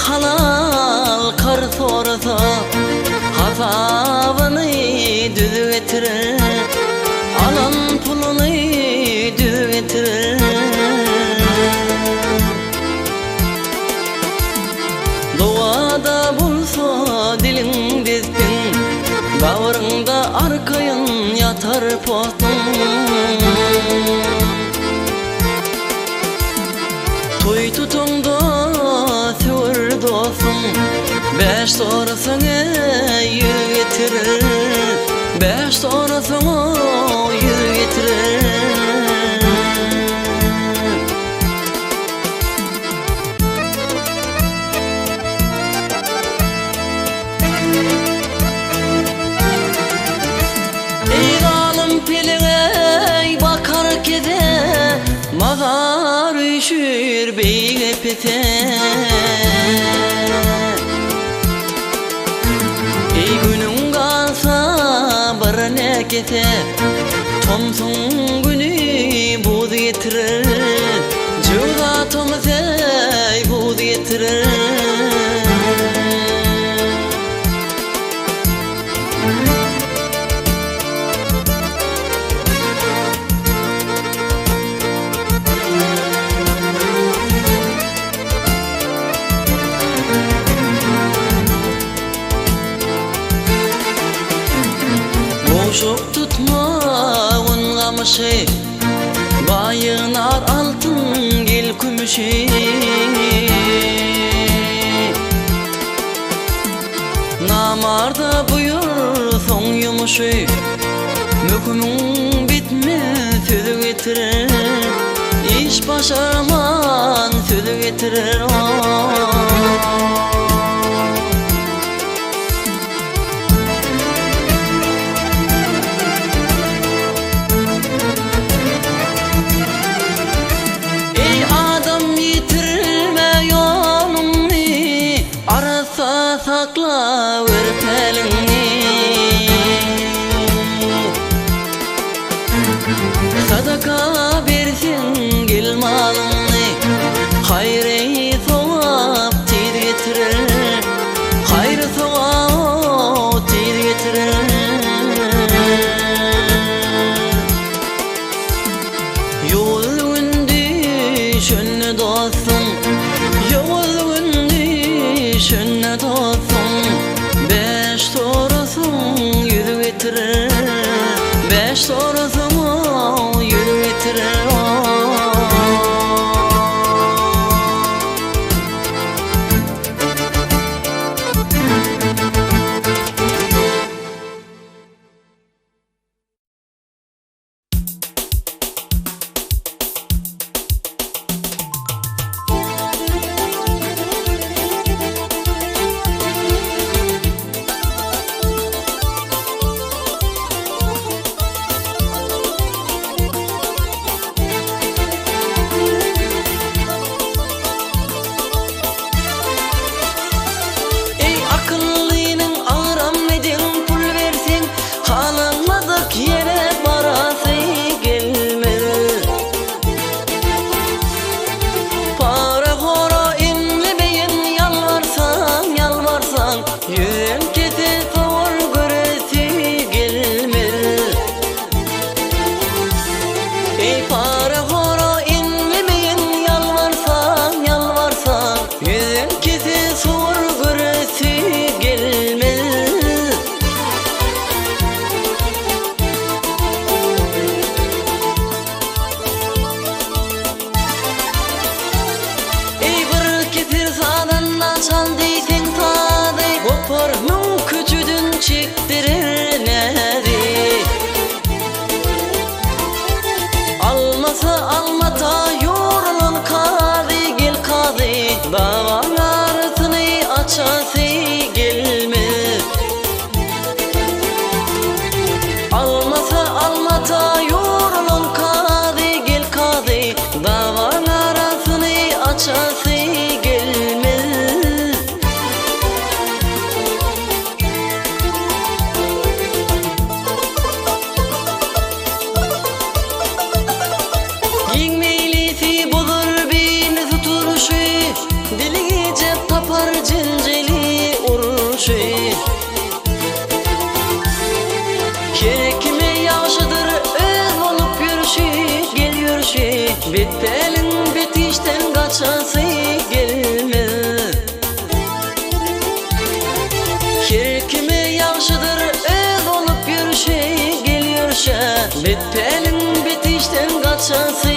halal kar sorsa hasabını düz getirir, alan pulunu düz getirir. Doğada bulsa dilin dizgin, bağrında arkayın yatar postun. Toy tutunda sür dostum, beş sonrasını yürü getirir, beş sonrasını yürü getirir. Ey zalim piline bakar kede, mazar üşür beyge pete. Ey günün kalsa bir nekete, tomsun günü buz getirir, cıvda tomsey buz getirir. Boşuk tutma ungamışı, bayınar altın gel kümüşü. Namarda buyur son yumuşu, mükümün bitmez sözü getirir, iş başarman sözü getirir. Sakla örtelini, sadaka versin gel malını, hayri sevap tez getirir, hayri sevap tez getirir. Yolun düşün dostum, yolun düşün dostum, beş sonrasın yürü getirir, beş sonrasın yürü getirir. Almata yorulun kadı gel kadı, davan arasını açası gelmez. Almata yorulun kadı gel kadı, davan arasını açası gelmez. Ying Bittelin bitişten kaçası gelmez. Her kime yaxşıdır öz olup bir şey geliyorsa, bittelin bitişten kaçası